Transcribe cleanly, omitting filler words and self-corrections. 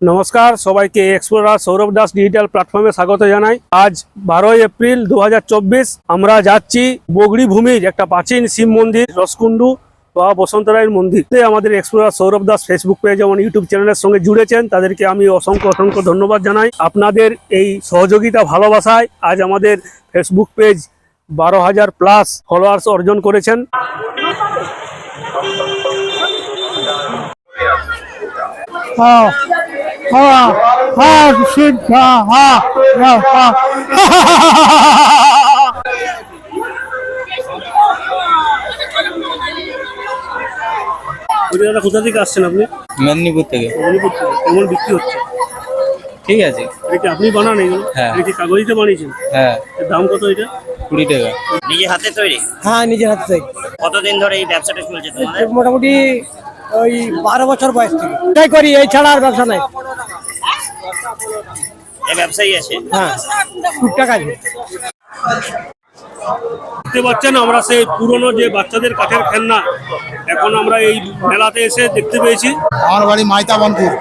নমস্কার সবাইকে explorer Sourav Das digital প্ল্যাটফর্মে স্বাগত জানাই। আজ 12 এপ্রিল 2024 আমরা যাচ্ছি বগড়ি ভূমির একটা প্রাচীন শিব মন্দির রসকুন্ডু বা বসন্ত রায়ের মন্দির। আমাদের explorer Sourav Das Facebook page এবং ইউটিউব চ্যানেলের সঙ্গে জুড়েছেন, তাদেরকে আমি অসংখ্য ধন্যবাদ জানাই। আপনাদের এই সহযোগিতা ভালোবাসায় আজ আমাদের ফেসবুক পেজ 12,000+ ফলোয়ার্স অর্জন করেছেন। কোথা থেকে আসছেন আপনি? মেদিনীপুর থেকে। কেমন বিক্রি হচ্ছে? ঠিক আছে। এটা আপনি বানান এগুলো? হ্যাঁ। এটা কি কাগজে বানিয়েছেন? হ্যাঁ। এর দাম কত এটা? 20 টাকা। নিজে হাতে তৈরি? হ্যাঁ, নিজের হাতে তৈরি। কতদিন ধরে এই ব্যবসাটা চলছে তোমাদের? মোটামুটি ওই 12 বছর বয়স থেকে তাই করি, এই ছাড়া আর ব্যবসা নাই। এই ব্যবসায়ী আছে? হ্যাঁ, টুকটাক আছে। দেখতে পাচ্ছেন আমরা সেই পুরনো যে বাচ্চাদের কাঠের খেলনা এখন আমরা এই মেলাতে এসে দেখতে পেয়েছি। আমার বাড়ি মাইতা বনপুর।